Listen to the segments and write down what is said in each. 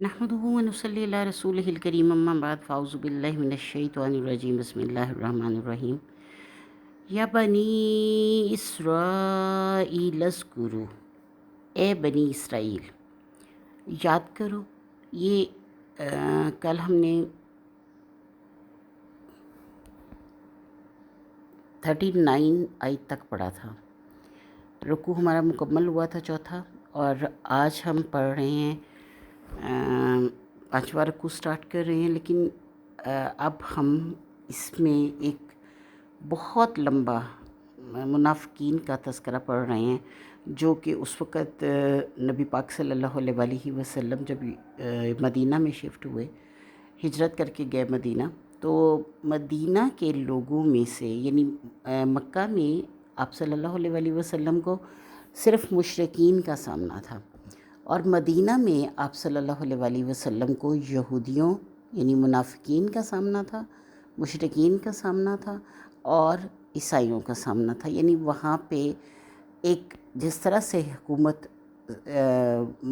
नहमदुहु व नुसल्ली अला रसूलिहिल करीम अम्मा बाद फ़ाउज़ु बिल्लाहि मिनश शैतानिर रजीम बिस्मिल्लाहिर रहमानिर रहीम। या बनी इसराईल अज़्कुरू, ए बनी इसराइल याद करो। ये कल हमने 39 आयत तक पढ़ा था। रुकू हमारा मुकम्मल हुआ था चौथा, और आज हम पढ़ रहे हैं पांचवा रुकू स्टार्ट कर रहे हैं। लेकिन अब हम इसमें एक बहुत लंबा मुनाफ़िकीन का तज़किरा पढ़ रहे हैं, जो कि उस वक़्त नबी पाक सल्लल्लाहु अलैहि वसल्लम जब मदीना में शिफ्ट हुए, हिजरत करके गए मदीना, तो मदीना के लोगों में से यानी मक्का में आप सल्लल्लाहु अलैहि वसल्लम को सिर्फ़ मुशरिकीन का सामना था, और मदीना में आप सल्लल्लाहु अलैहि वसल्लम को यहूदियों यानी मुनाफ़िकीन का सामना था, मुशरिकीन का सामना था, और ईसाइयों का सामना था। यानी वहाँ पे एक जिस तरह से हुकूमत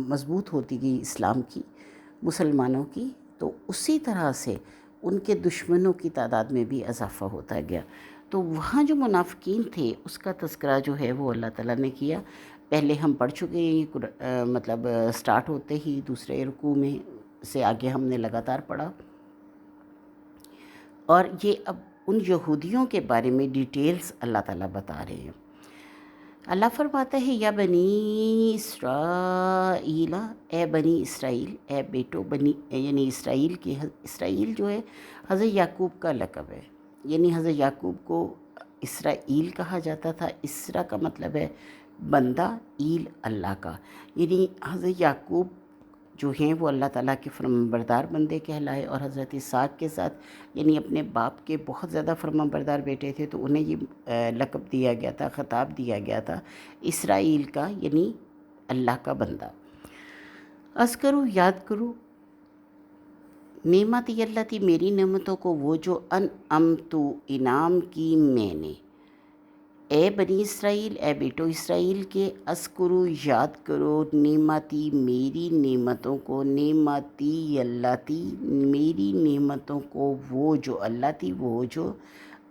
मज़बूत होती गई इस्लाम की, मुसलमानों की, तो उसी तरह से उनके दुश्मनों की तादाद में भी इजाफ़ा होता गया। तो वहाँ जो मुनाफ़िकीन थे उसका तज़किरा जो है वो अल्लाह ताला ने किया। पहले हम पढ़ चुके हैं, मतलब स्टार्ट होते ही दूसरे रुकू में से आगे हमने लगातार पढ़ा, और ये अब उन यहूदियों के बारे में डिटेल्स अल्लाह ताला बता रहे हैं। अल्लाह फरमाता है, या बनी इसराइला, ए बनी इसराइल, ए बेटो बनी, यानी इसराइल जो है हज़रत याकूब का लक़ब है। यानी हज़रत याकूब को इसराइल कहा जाता था। इसरा का मतलब है बंदा, ईल अल्लाह का। यानी हज़रत याकूब जो हैं वो अल्लाह ताला के फरमाबरदार बंदे कहलाए, और हज़रत इसहाक़ के साथ यानी अपने बाप के बहुत ज़्यादा फरमाबरदार बेटे थे, तो उन्हें ये लक़ब दिया गया था, ख़िताब दिया गया था इसराइल का, यानी अल्लाह का बंदा। अस्करू, याद करो, नेमत अल्लती, मेरी नेमतों को, वो जो अनअमतु, इनाम की मैंने, ए बनी इसराइल, ए बेटो इसराइल के, अस्कुरू, याद करो, नेमती, मेरी नेमतों को, नेमती अल्लाती, मेरी नेमतों को, वो जो अल्लाती, वो जो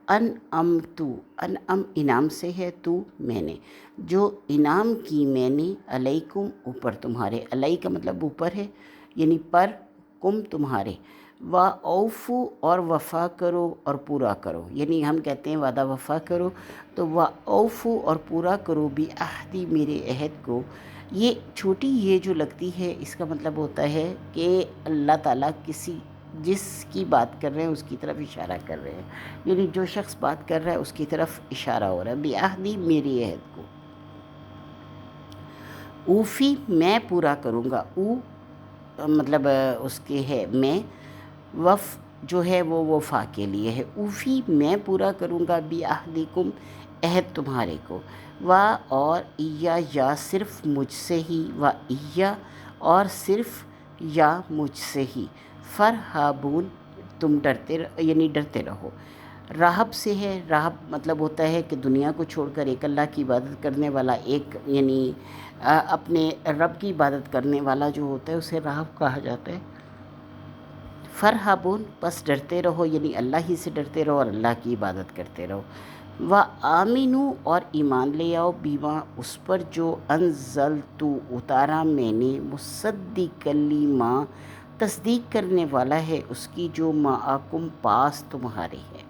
अनअमतु, अनअम इनाम से है, तू मैंने, जो इनाम की मैंने, अलैकुम, ऊपर तुम्हारे, अलई का मतलब ऊपर है, यानी पर, कुम तुम्हारे, वा औफू, और वफ़ा करो और पूरा करो। यानी हम कहते हैं वादा वफ़ा करो, तो वा औफू, और पूरा करो, भी अहदी, मेरे अहद को। ये छोटी ये जो लगती है, इसका मतलब होता है कि अल्लाह ताला जिसकी बात कर रहे हैं उसकी तरफ इशारा कर रहे हैं, यानी जो शख्स बात कर रहा है उसकी तरफ इशारा हो रहा है। भी अहदी, मेरे अहद को। ऊफ़ी, मैं पूरा करूँगा। मतलब उसके है मैं, वफ़ जो है वो वफ़ा के लिए है। ऊफ़ी, मैं पूरा करूँगा, बी अहदिकुम, अहद तुम्हारे को। वा, और इया, या सिर्फ़ मुझसे ही, वा इया, और सिर्फ़ या मुझसे ही। फ़रहाबून, तुम यानी डरते रहो। राहब से है, राहब मतलब होता है कि दुनिया को छोड़कर एक अल्लाह की इबादत करने वाला, एक यानी अपने रब की इबादत करने वाला जो होता है उसे राहब कहा जाता है। फ़रहाबून, बस डरते रहो, यानी अल्लाह ही से डरते रहो और अल्लाह की इबादत करते रहो। व आमिनू, और ईमान ले आओ, बीमा, उस पर जो अनज़ल तू, उतारा मैंने, मुसद्दिक़ल्ली माँ, तस्दीक करने वाला है उसकी, जो माअकुम, पास तुम्हारे है।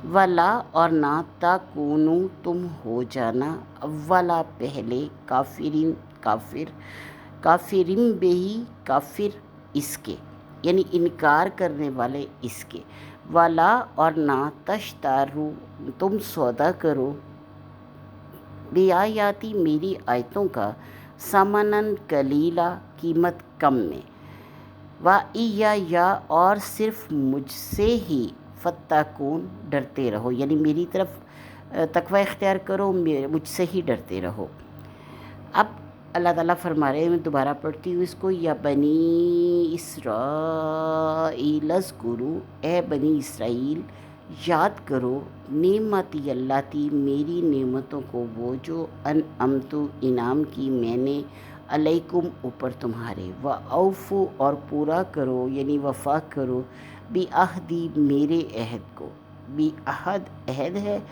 वला, और ना, ताकूनू, तुम हो जाना, अव्वला, पहले, काफिरिन, काफिर, काफिरिन बेही, काफिर इसके, यानी इनकार करने वाले इसके। वाला, और ना, तश्तारू, तुम सौदा करो, बेआयाती, मेरी आयतों का, सामानन कलीला, कीमत कम में। वाइया, या, और सिर्फ मुझसे ही, फत्ताकून, डरते रहो, यानी मेरी तरफ तकवा इख्तियार करो, मुझसे ही डरते रहो। अब अल्लाह ताला फरमा रहे हैं, मैं दोबारा पढ़ती हूँ इसको, या बनी इसराइल अज़्कुरू, ए बनी इसराइल, याद करो, नेमती अल्लाती, मेरी नेमतों को, वो जो अनअमतु, इनाम की मैंने, अलैकुम ऊपर तुम्हारे, व औफ़ू और पूरा करो यानी वफ़ा करो, बी अहदी मेरे अहद को। बी अहद अहद है,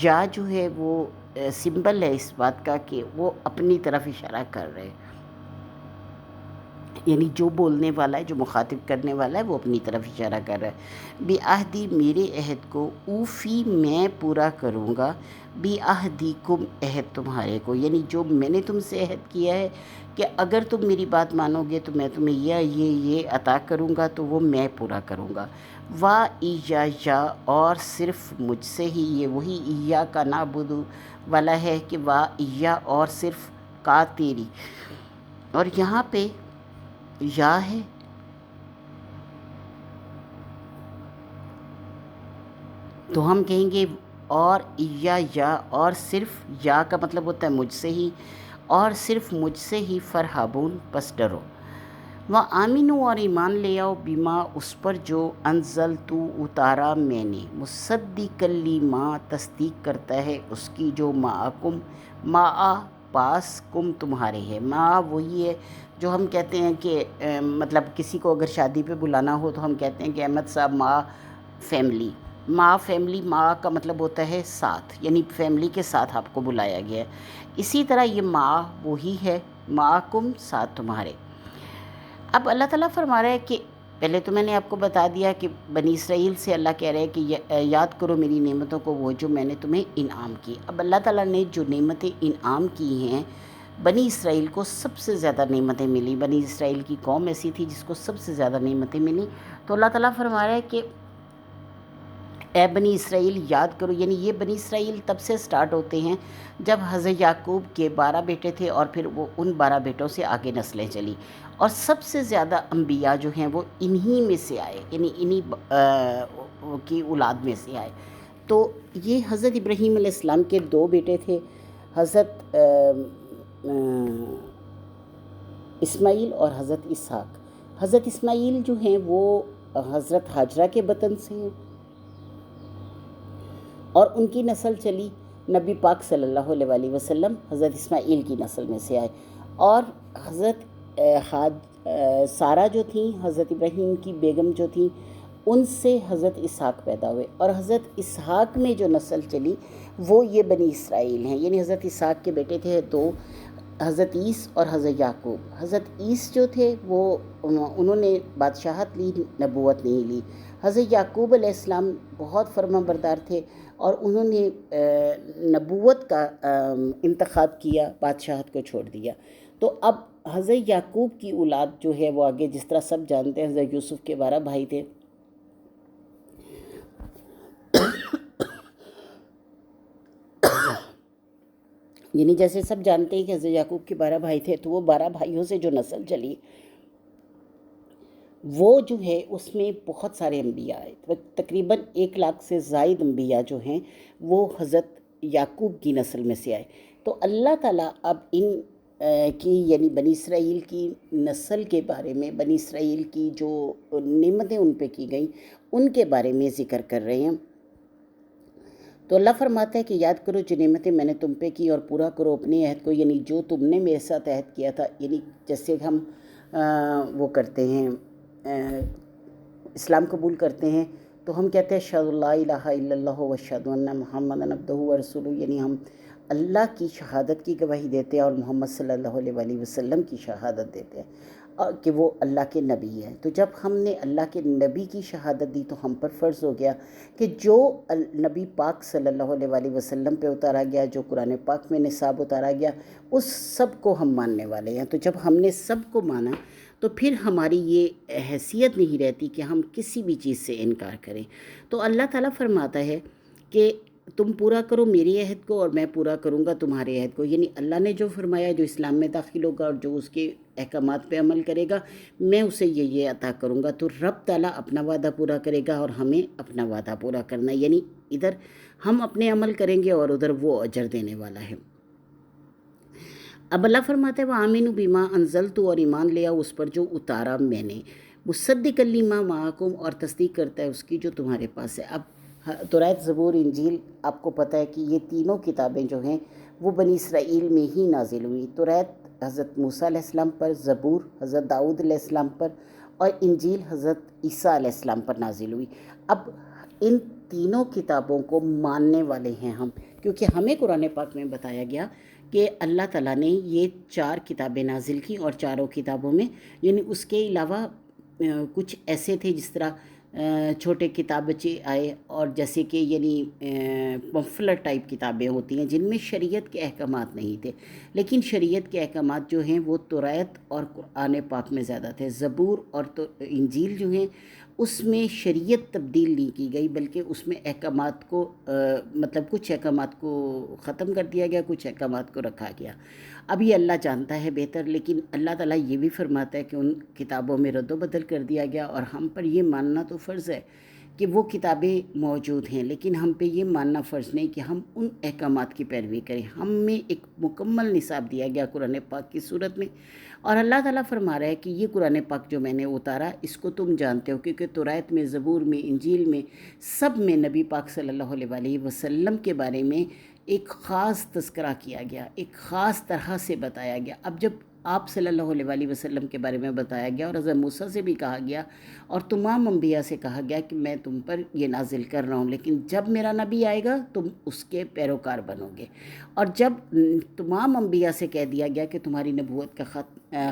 या जो है वो सिंबल है इस बात का कि वो अपनी तरफ इशारा कर रहे हैं, यानी जो बोलने वाला है, जो मुखातिब करने वाला है, वो अपनी तरफ इशारा कर रहा है। बी अहदी मेरे अहद को, ऊफ़ी मैं पूरा करूँगा, बी अहदी कुम अहद तुम्हारे को, यानी जो मैंने तुमसे अहद किया है कि अगर तुम मेरी बात मानोगे तो मैं तुम्हें ये अता करूँगा, तो वो मैं पूरा करूँगा। वा इया या और सिर्फ़ मुझसे ही, ये वही इया का नाबुदु वाला है कि वा इया और सिर्फ़ का तेरी, और यहाँ पे या है, तो हम कहेंगे और या और सिर्फ, या का मतलब होता है मुझसे ही, और सिर्फ मुझसे ही फरहाबून पस डरो। व आमिनू और ईमान ले आओ, बीमा उस पर जो अनजल तू उतारा मैंने, मुसद्दिकल्ली माँ तस्दीक करता है उसकी, जो माकुम मा पास कुम तुम्हारे है। माँ वही है जो हम कहते हैं कि मतलब किसी को अगर शादी पे बुलाना हो तो हम कहते हैं कि अहमद साहब माँ फैमिली, माँ फैमिली, माँ का मतलब होता है साथ, यानी फैमिली के साथ आपको बुलाया गया है। इसी तरह ये माँ वही है, माकुम साथ तुम्हारे। अब अल्लाह ताला फरमा रहा है कि पहले तो मैंने आपको बता दिया कि बनी इसराइल से अल्लाह कह रहे हैं कि याद करो मेरी नेमतों को, वो जो मैंने तुम्हें इनाम की। अब अल्लाह ताला ने जो नेमतें इनाम की हैं, बनी इसराइल को सबसे ज़्यादा नेमतें मिली। बनी इसराइल की कौम ऐसी थी जिसको सबसे ज़्यादा नेमतें मिली। तो अल्लाह ताला फरमा रहा है कि ए बनी इसराइल याद करो, यानी ये बनी इसराइल तब से स्टार्ट होते हैं जब हज़रत याकूब के 12 बेटे थे और फिर वो उन 12 बेटों से आगे नस्लें चली, और सबसे ज़्यादा अम्बिया जो हैं वो इन्हीं में से आए, यानी इन्हीं की औलाद में से आए। तो ये हज़रत इब्राहीम अलैहिस्सलाम के 2 बेटे थे, हज़रत इस्माइल और हज़रत इसहाक। हज़रत इस्माइल जो हैं वो हज़रत हाजरा के बतन से हैं, और उनकी नस्ल चली नबी पाक सल्लल्लाहु अलैहि वसल्लम हज़रत इस्माइल की नस्ल में से आए। और हज़रत सारा जो थी, हज़रत इब्राहीम की बेगम जो थी, उनसे हज़रत इसहाक पैदा हुए, और हज़रत इसहाक में जो नस्ल चली वो ये बनी इसराइल हैं। यानी हज़रत इसहाक के बेटे थे 2, हज़रत ईस और हज़रत याकूब। हज़रत ईस जो थे वो उन्होंने बादशाहत ली, नबूवत नहीं ली। हज़रत याकूब अलैहिस्सलाम बहुत फर्माबरदार थे और उन्होंने नबूवत का इंतखाब किया, बादशाहत को छोड़ दिया। तो अब हज़रत याकूब की औलाद जो है वो आगे, जिस तरह सब जानते हैं हज़रत यूसुफ़ के 12 भाई थे, यानी जैसे सब जानते हैं कि हज़रत याकूब के 12 भाई थे, तो वो 12 भाइयों से जो नस्ल चली वो जो है उसमें बहुत सारे अम्बिया आए। तो तकरीबन 1 लाख से ज़ायद अम्बिया जो हैं वो हज़रत याकूब की नस्ल में से आए। तो अल्लाह ताला अब इन की यानी बनी इसराइल की नस्ल के बारे में, बनी इसराइल की जो नेमतें उन पे की गई उनके बारे में ज़िक्र कर रहे हैं। तो अल्लाह फरमाता है कि याद करो जो नेमतें मैंने तुम पे की और पूरा करो अपने अहद को, यानी जो तुमने मेरे साथ अहद किया था। यानी जैसे हम वो करते हैं, इस्लाम कबूल करते हैं तो हम कहते हैं अशहदु ला इलाहा इल्लल्लाहु व अशहदु अन्ना मुहम्मदन अब्दुहु व रसूलुहु, यानी हम अल्लाह की शहादत की गवाही देते हैं और मोहम्मद सल्लल्लाहु अलैहि वसल्लम की शहादत देते हैं कि वो अल्लाह के नबी हैं। तो जब हमने अल्लाह के नबी की शहादत दी तो हम पर फ़र्ज़ हो गया कि जो नबी पाक सल्लल्लाहु अलैहि वसल्लम पे उतारा गया, जो कुरान पाक में निसाब उतारा गया, उस सब को हम मानने वाले हैं। तो जब हमने सब को माना तो फिर हमारी ये हैसियत नहीं रहती कि हम किसी भी चीज़ से इनकार करें। तो अल्लाह ताला फरमाता है कि तुम पूरा करो मेरे अहद को और मैं पूरा करूँगा तुम्हारे अहद को। यानी अल्लाह ने जो फरमाया, जो इस्लाम में दाखिल होगा और जो उसके अहकामात पे अमल करेगा, मैं उसे ये अता करूँगा। तो रब ताला अपना वादा पूरा करेगा और हमें अपना वादा पूरा करना है। यानी इधर हम अपने अमल करेंगे और उधर वो अजर देने वाला है। अब अल्लाह फरमाता है वह आमीनु बीमा अनजल तो, और ईमान ले आओ उस पर जो उतारा मैंने, मुसद्दिकल्ली मा माकुम, और तस्दीक करता है उसकी जो तुम्हारे पास है। अब तौरात, ज़बूर, इंजील, आपको पता है कि ये तीनों किताबें जो हैं वो बनी इसराइल में ही नाजिल हुई। तौरात حضرت موسیٰ علیہ السلام پر، زبور حضرت داؤد علیہ السلام پر، اور انجیل حضرت عیسیٰ علیہ السلام پر نازل ہوئی۔ اب ان تینوں کتابوں کو ماننے والے ہیں ہم، کیونکہ ہمیں قرآن پاک میں بتایا گیا کہ اللہ تعالیٰ نے یہ 4 کتابیں نازل کی، اور چاروں کتابوں میں یعنی اس کے علاوہ کچھ ایسے تھے جس طرح چھوٹے کتابچے آئے، اور جیسے کہ یعنی پمفلٹ ٹائپ کتابیں ہوتی ہیں جن میں شریعت کے احکامات نہیں تھے، لیکن شریعت کے احکامات جو ہیں وہ توریت اور قرآن پاک میں زیادہ تھے۔ زبور اور تو انجیل جو ہیں اس میں شریعت تبدیل نہیں کی گئی، بلکہ اس میں احکامات کو مطلب کچھ احکامات کو ختم کر دیا گیا، کچھ احکامات کو رکھا گیا۔ اب یہ اللہ جانتا ہے بہتر، لیکن اللہ تعالیٰ یہ بھی فرماتا ہے کہ ان کتابوں میں رد و بدل کر دیا گیا، اور ہم پر یہ ماننا تو فرض ہے کہ وہ کتابیں موجود ہیں، لیکن ہم پہ یہ ماننا فرض نہیں کہ ہم ان احکامات کی پیروی کریں۔ ہمیں ایک مکمل نصاب دیا گیا قرآن پاک کی صورت میں، اور اللہ تعالیٰ فرما رہا ہے کہ یہ قرآن پاک جو میں نے اتارا اس کو تم جانتے ہو، کیونکہ توریت میں، زبور میں، انجیل میں، سب میں نبی پاک صلی اللہ علیہ وسلم کے بارے میں ایک خاص تذکرہ کیا گیا، ایک خاص طرح سے بتایا گیا۔ اب جب آپ صلی اللہ علیہ وسلم کے بارے میں بتایا گیا، اور حضرت موسیٰ سے بھی کہا گیا اور تمام انبیاء سے کہا گیا کہ میں تم پر یہ نازل کر رہا ہوں، لیکن جب میرا نبی آئے گا تم اس کے پیروکار بنو گے، اور جب تمام انبیاء سے کہہ دیا گیا کہ تمہاری نبوت کا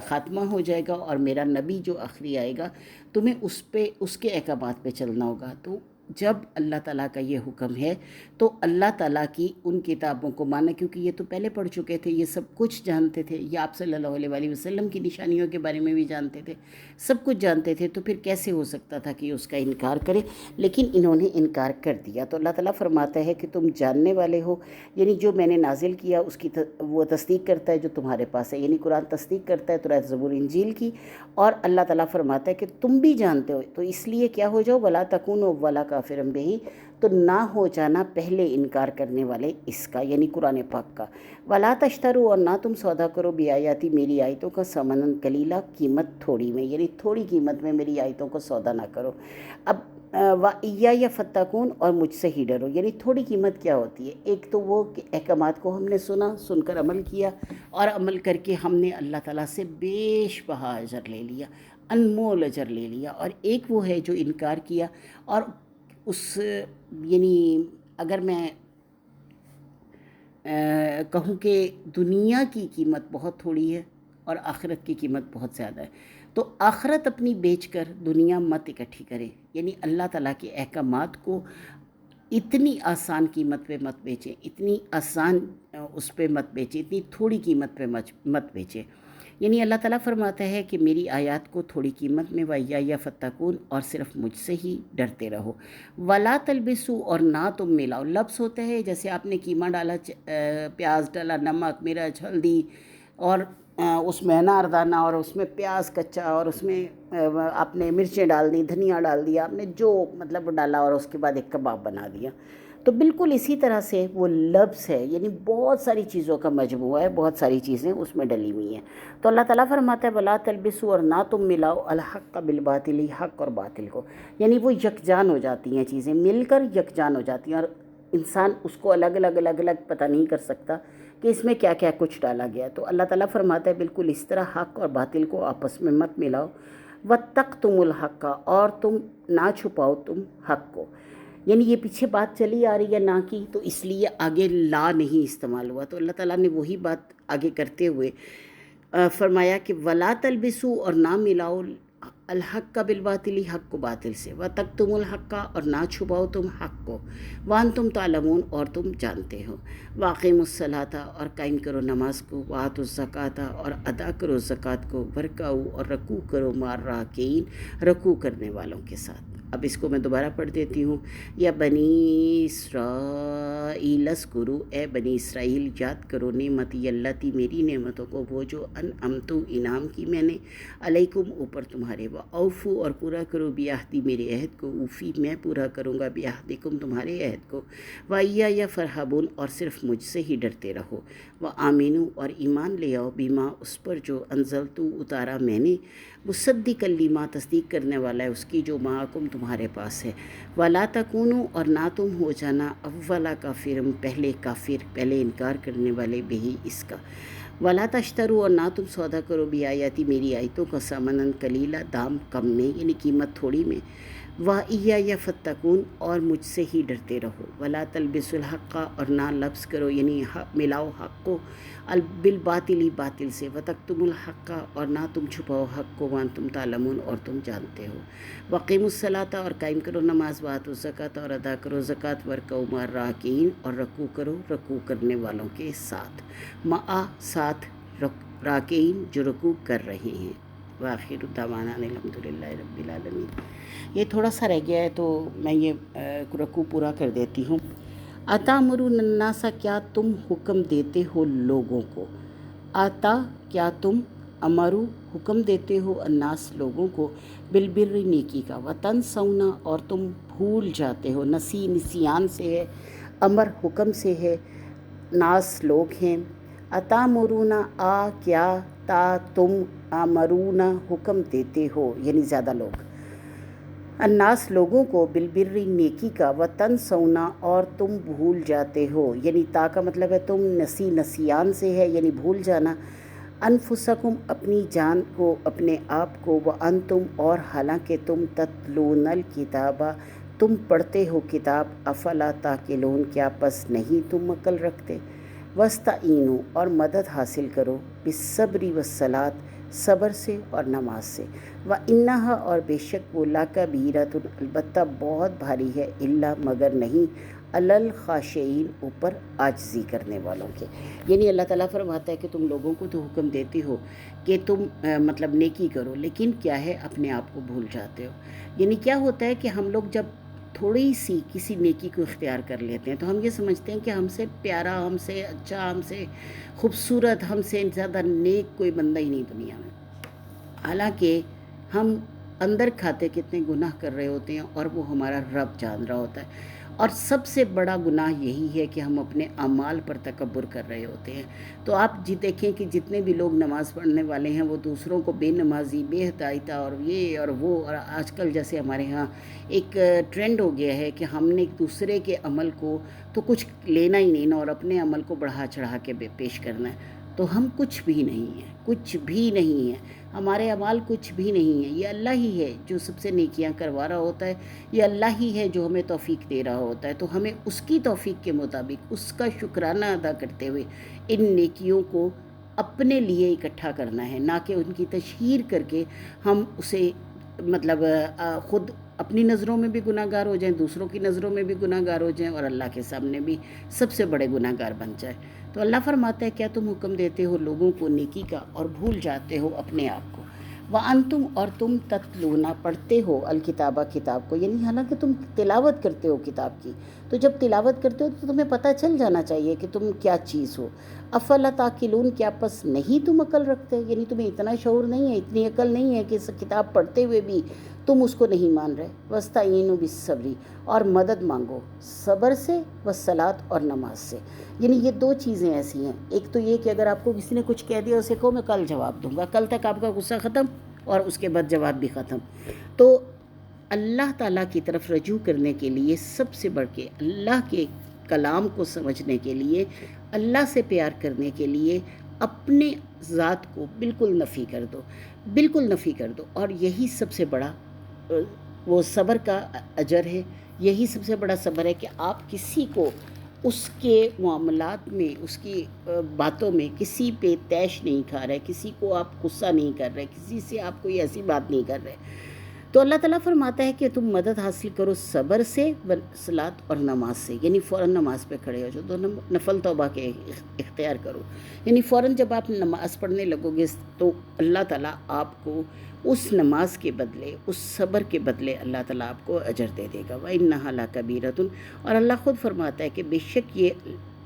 خاتمہ ہو جائے گا، اور میرا نبی جو آخری آئے گا تمہیں اس کے احکامات پہ چلنا ہوگا، تو جب اللہ تعالیٰ کا یہ حکم ہے تو اللہ تعالیٰ کی ان کتابوں کو مانا، کیونکہ یہ تو پہلے پڑھ چکے تھے، یہ سب کچھ جانتے تھے، یہ آپ صلی اللہ علیہ وسلم کی نشانیوں کے بارے میں بھی جانتے تھے، سب کچھ جانتے تھے، تو پھر کیسے ہو سکتا تھا کہ اس کا انکار کرے؟ لیکن انہوں نے انکار کر دیا۔ تو اللہ تعالیٰ فرماتا ہے کہ تم جاننے والے ہو، یعنی جو میں نے نازل کیا اس کی وہ تصدیق کرتا ہے جو تمہارے پاس ہے، یعنی قرآن تصدیق کرتا ہے توریت، زبور، انجیل کی، اور اللہ تعالیٰ فرماتا ہے کہ تم بھی جانتے ہو، تو اس لیے کیا ہو جاؤ، ولا تکونوا ولا کافرا بہ، تو نہ ہو جانا پہلے انکار کرنے والے اس کا، یعنی قرآن پاک کا۔ ولا تشتروا، اور نہ تم سودا کرو بیااتی، میری آیتوں کا، ثمنا قلیلا، قیمت تھوڑی میں، یعنی تھوڑی قیمت میں میری آیتوں کو سودا نہ کرو۔ اب وَإِيَّايَ فَاتَّقُونَ، اور مجھ سے ہی ڈرو، یعنی تھوڑی قیمت کیا ہوتی ہے؟ ایک تو وہ کہ احکامات کو ہم نے سنا، سن کر عمل کیا، اور عمل کر کے ہم نے اللہ تعالیٰ سے بیش بہا اجر لے لیا، انمول اجر لے لیا، اور ایک وہ ہے جو انکار کیا، اور اس یعنی اگر میں کہوں کہ دنیا کی قیمت بہت تھوڑی ہے اور آخرت کی قیمت بہت زیادہ ہے، تو آخرت اپنی بیچ کر دنیا مت اکٹھی کرے، یعنی اللہ تعالیٰ کے احکامات کو اتنی آسان قیمت پہ مت بیچیں، اتنی آسان اس پہ مت بیچیں، اتنی تھوڑی قیمت پہ مت بیچیں۔ یعنی اللہ تعالیٰ فرماتا ہے کہ میری آیات کو تھوڑی قیمت میں وَإِيَّايَ فَاتَّقُونَ، اور صرف مجھ سے ہی ڈرتے رہو۔ وَلَا تَلْبِسُوا، اور نہ تم ملاؤ، لبس ہوتا ہے جیسے آپ نے قیمہ ڈالا، پیاز ڈالا، نمک، مرچ، ہلدی، اور اس میں اناردانہ، اور اس میں پیاز کچا، اور اس میں آپ نے مرچیں ڈال دی، دھنیا ڈال دیا، آپ نے جو مطلب ڈالا، اور اس کے بعد ایک کباب بنا دیا۔ تو بالکل اسی طرح سے وہ لفظ ہے، یعنی بہت ساری چیزوں کا مجموعہ ہے، بہت ساری چیزیں اس میں ڈلی ہوئی ہیں۔ تو اللہ تعالیٰ فرماتا ہے وَلَا تَلْبِسُوا، اور نہ تم ملاؤ، الحق بالباطل، حق اور باطل کو، یعنی وہ یکجان ہو جاتی ہیں، چیزیں مل کر یکجان ہو جاتی ہیں، اور انسان اس کو الگ الگ پتہ نہیں کر سکتا کہ اس میں کیا کیا کچھ ڈالا گیا۔ تو اللہ تعالیٰ فرماتا ہے بالکل اس طرح حق اور باطل کو آپس میں مت ملاؤ، وَاتَّقْتُمُ الْحَقَّ، اور تم نہ چھپاؤ تم حق کو، یعنی یہ پیچھے بات چلی آ رہی ہے نہ کی، تو اس لیے آگے لا نہیں استعمال ہوا، تو اللہ تعالیٰ نے وہی بات آگے کرتے ہوئے فرمایا کہ وَلَا تَلْبِسُوا، اور نہ ملاؤ، الحق بالباطل، حق کو باطل سے، وَتَكْتُمُوا الْحَقَّ، اور نہ چھپاؤ تم حق کو، وَأَنْتُمْ تَعْلَمُونَ، اور تم جانتے ہو، وَأَقِیمُوا الصَّلَاةَ، اور قائم کرو نماز کو، وَآتُوا الزَّکَاةَ، اور ادا کرو زکوٰۃ کو، وَارْکَعُوا، اور رکوع کرو، مع الراکعین، رکوع کرنے والوں کے ساتھ۔ اب اس کو میں دوبارہ پڑھ دیتی ہوں۔ یا بنی اسرائیل اذکروا، اے بنی اسرائیل یاد کرو، نعمتی اللتی، میری نعمتوں کو، وہ جو انعمت، انعام کی میں نے، علیکم، اوپر تمہارے، واوفوا، اور پورا کرو، بعہدی، میرے عہد کو، اوفی، میں پورا کروں گا، بعہدکم، تمہارے عہد کو، وایایا فرحبون، اور صرف مجھ سے ہی ڈرتے رہو، وآمنوا، اور ایمان لے آؤ، بما، اس پر جو انزلت، اتارا میں نے، مصدقا لما، تصدیق کرنے والا ہے اس کی جو معکم، تمہارے پاس ہے، ولا تکونوا، اور نہ تم ہو جانا، اولا کافر، پہلے کافر، پہلے انکار کرنے والے، بہی، اس کا، वला तश्तरू और ना तुम सौदा करो भी आयाती मेरी आयतों का सामनन कलीला दाम कम में यानी कीमत थोड़ी में वाह या फत्तकून और मुझसे ही डरते रहो वला तलबिसुल हक़्क़ा और ना लफ्ज़ करो यानी मिलाओ हक़ को बिल बातिल बातिल से वतक्तुमुल हक़्क़ा और ना तुम छुपाओ हक़ को वान तुम तालमून और तुम जानते हो वक़ीमुस्सलाता और कायम करो नमाज वातो ज़कात और अदा करो ज़कात वरकऊ मा राकीन और रकू करो रकू करने वालों के साथ मा साथ राकीन जो रकू कर रहे हैं। वाखिर दावाना अल्हम्दुलिल्लाहि रब्बिल आलमीन। ये थोड़ा सा रह गया है तो मैं ये रकू पूरा कर देती हूँ। अतामुरुन अन्नासा क्या तुम हुक्म देते हो लोगों को, आता क्या तुम अमरु हुक्म देते हो अन्नास लोगों को बिलबिर्रि नेकी का वतन सौना और तुम भूल जाते हो निसियान से है अमर हुक्म से है नास लोग हैं अतामुरुना आ क्या ता तुम अमरूना हुक्म देते हो यानी ज़्यादा लोग अन्नास लोगों को बिलबिर्रि नेकी का वतन सौना और तुम भूल जाते हो यानी ता का मतलब है तुम नसियान से है यानी भूल जाना अनफुसकुम अपनी जान को अपने आप को व अंतुम और हालांकि तुम तत्लूनल किताबा तुम पढ़ते हो किताब अफला ताकिलून क्या पस नहीं तुम अक्ल रखते वस्ताईनु और मदद हासिल करो बिस्सब्री वस्सलात सब्र से और नमाज से व इन्नहा और बेशक वो लाकबीरतुन अलबत्ता बहुत भारी है इल्ला मगर नहीं अलल खाशईन ऊपर आजिज़ी करने वालों के यानी अल्लाह ताला फरमाता है कि तुम लोगों को तो हुक्म देती हो कि तुम मतलब नेकी करो लेकिन क्या है अपने आप को भूल जाते हो। यानी क्या होता है कि हम लोग जब थोड़ी सी किसी नेकी को इख्तियार कर लेते हैं तो हम ये समझते हैं कि हमसे प्यारा हमसे अच्छा हमसे खूबसूरत हमसे ज़्यादा नेक कोई बंदा ही नहीं दुनिया में। हालांकि हम अंदर खाते कितने गुनाह कर रहे होते हैं और वो हमारा रब जान रहा होता है। और सबसे बड़ा गुनाह यही है कि हम अपने अमाल पर तकब्बुर कर रहे होते हैं। तो आप जी देखें कि जितने भी लोग नमाज़ पढ़ने वाले हैं वो दूसरों को बेनमाजी बेहदायता और ये और वो और आजकल जैसे हमारे यहाँ एक ट्रेंड हो गया है कि हमने एक दूसरे के अमल को तो कुछ लेना ही नहीं ना और अपने अमल को बढ़ा चढ़ा के पेश करना है। तो हम कुछ भी नहीं हैं, कुछ भी नहीं है, हमारे अमाल कुछ भी नहीं है। ये अल्लाह ही है जो सबसे नेकियां करवा रहा होता है, ये अल्लाह ही है जो हमें तौफीक दे रहा होता है। तो हमें उसकी तौफीक के मुताबिक उसका शुक्राना अदा करते हुए इन नेकियों को अपने लिए इकट्ठा करना है, ना कि उनकी तशहीर करके हम उसे मतलब ख़ुद अपनी नज़रों में भी गुनाहगार हो जाएं, दूसरों की नज़रों में भी गुनाहगार हो जाएं और अल्लाह के सामने भी सबसे बड़े गुनाहगार बन जाए। तो अल्लाह फरमाता है क्या तुम हुक्म देते हो लोगों को नेकी का और भूल जाते हो अपने आप को व अंतुम और तुम तत्लूना पढ़ते हो अलकिताबा किताब को यानी हालांकि तुम तिलावत करते हो किताब की। तो जब तिलावत करते हो तो तुम्हें पता चल जाना चाहिए कि तुम क्या चीज़ हो। अफला ताकिलून क्या पस नहीं तुम अकल रखते यानी तुम्हें इतना शऊर नहीं है, इतनी अकल नहीं है कि इस किताब पढ़ते हुए भी तुम उसको नहीं मान रहे। वस्ताईनु बिस्सब्री और मदद मांगो सब्र से व सलात और नमाज से। यानी ये दो चीज़ें ऐसी हैं, एक तो ये कि अगर आपको किसी ने कुछ कह दिया उसे कहो मैं कल जवाब दूंगा, कल तक आपका गुस्सा ख़त्म और उसके बाद जवाब भी ख़त्म। तो अल्लाह ताला की तरफ रजू करने के लिए सबसे बढ़ के अल्लाह के कलाम को समझने के लिए अल्लाह से प्यार करने के लिए अपने ज़ात को बिल्कुल नफ़ी कर दो, बिल्कुल नफ़ी कर दो। और यही सबसे बड़ा वो सब्र का अजर है, यही सबसे बड़ा सब्र है कि आप किसी को उसके मामलात में उसकी बातों में किसी पे तैश नहीं खा रहे, किसी को आप गुस्सा नहीं कर रहे, किसी से आप कोई ऐसी बात नहीं कर रहे। तो अल्लाह ताला फरमाता है कि तुम मदद हासिल करो सब्र से व सलात और नमाज से, यानी फ़ौरन नमाज पे खड़े हो जाओ, दो नफल तौबा के इख्तियार करो। यानी फ़ौरन जब आप नमाज़ पढ़ने लगोगे तो अल्लाह ताला आपको उस नमाज के बदले उस सब्र के बदले अल्लाह ताला आपको अजर दे देगा। व इन्नहा लाकबीरतुन और अल्लाह ख़ुद फरमाता है कि बेशक ये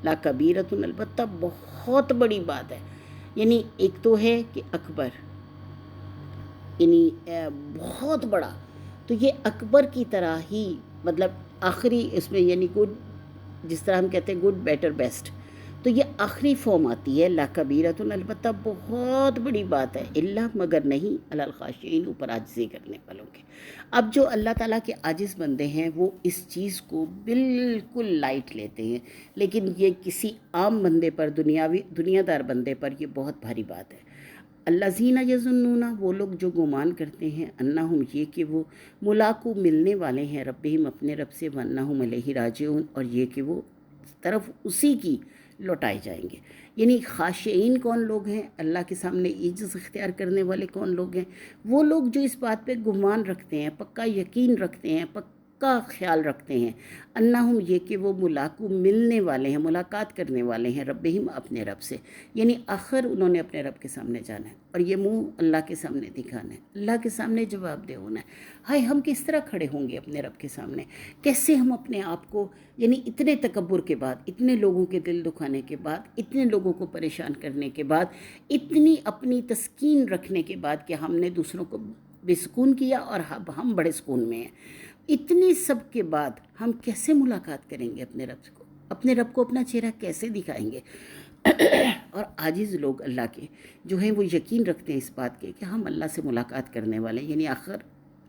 लाकबीरतुन अलबत्ता बहुत बड़ी बात है। यानी एक तो है कि अकबर यानी बहुत बड़ा, तो ये अकबर की तरह ही मतलब आखिरी इसमें यानी गुड, जिस तरह हम कहते हैं गुड बेटर बेस्ट, تو یہ آخری فارم آتی ہے لا کبیرۃ، البتہ بہت بڑی بات ہے، الا مگر نہیں، علی الخاشعین، اوپر عاجزی کرنے والوں کے۔ اب جو اللہ تعالیٰ کے عاجز بندے ہیں وہ اس چیز کو بالکل لائٹ لیتے ہیں، لیکن یہ کسی عام بندے پر، دنیا دار بندے پر یہ بہت بھاری بات ہے۔ الذین یظنون، وہ لوگ جو گمان کرتے ہیں، انہم، یہ کہ وہ ملاقو، ملنے والے ہیں، ربہم، اپنے رب سے، وانہم الیہ راجعون، اور یہ کہ وہ طرف اسی کی لوٹائے جائیں گے۔ یعنی خاشعین کون لوگ ہیں؟ اللہ کے سامنے عجز اختیار کرنے والے کون لوگ ہیں؟ وہ لوگ جو اس بات پہ گمان رکھتے ہیں، پکا یقین رکھتے ہیں، پکا خیال رکھتے ہیں، انہم، یہ کہ وہ ملاقو، ملنے والے ہیں، ملاقات کرنے والے ہیں، ربہم، اپنے رب سے، یعنی آخر انہوں نے اپنے رب کے سامنے جانا ہے، اور یہ منہ اللہ کے سامنے دکھانا ہے، اللہ کے سامنے جواب دہ ہونا ہے۔ ہائے، ہم کس طرح کھڑے ہوں گے اپنے رب کے سامنے؟ کیسے ہم اپنے آپ کو، یعنی اتنے تکبر کے بعد، اتنے لوگوں کے دل دکھانے کے بعد، اتنے لوگوں کو پریشان کرنے کے بعد، اتنی اپنی تسکین رکھنے کے بعد کہ ہم نے دوسروں کو بے سکون کیا اور اب ہم بڑے سکون میں ہیں، اتنی سب کے بعد ہم کیسے ملاقات کریں گے اپنے رب کو؟ اپنے رب کو اپنا چہرہ کیسے دکھائیں گے؟ اور عاجز لوگ اللہ کے جو ہیں وہ یقین رکھتے ہیں اس بات کے کہ ہم اللہ سے ملاقات کرنے والے ہیں، یعنی آخر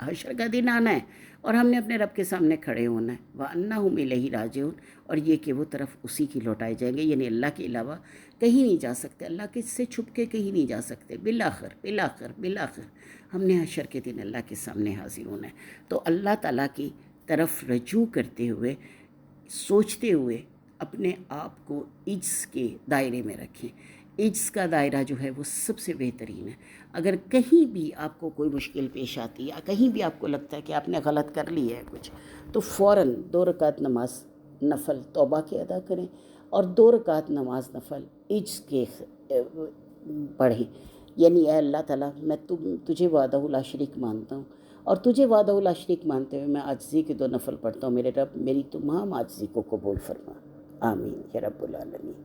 حشر کا دن آنا ہے اور ہم نے اپنے رب کے سامنے کھڑے ہونا ہے، وَأَنَّهُمْ إِلَيْهِ راجعون، اور یہ کہ وہ طرف اسی کی لوٹائے جائیں گے، یعنی اللہ کے علاوہ کہیں نہیں جا سکتے، اللہ کے سے چھپ کے کہیں نہیں جا سکتے، بالآخر ہم نے حشر کے دن اللہ کے سامنے حاضر ہونا ہے۔ تو اللہ تعالیٰ کی طرف رجوع کرتے ہوئے، سوچتے ہوئے اپنے آپ کو عجز کے دائرے میں رکھیں۔ عجز کا دائرہ جو ہے وہ سب سے بہترین ہے۔ اگر کہیں بھی آپ کو کوئی مشکل پیش آتی ہے یا کہیں بھی آپ کو لگتا ہے کہ آپ نے غلط کر لی ہے کچھ، تو فوراً 2 رکعت نماز نفل توبہ کے ادا کریں، اور 2 رکعت نماز نفل عجز کے پڑھیں، یعنی اے اللہ تعالیٰ، میں تجھے وحدہ لا شریک مانتا ہوں، اور تجھے وحدہ لا شریک مانتے ہوئے میں عاجزی کے 2 نفل پڑھتا ہوں، میرے رب میری تمام عاجزی کو قبول فرما، آمین یا رب العالمین۔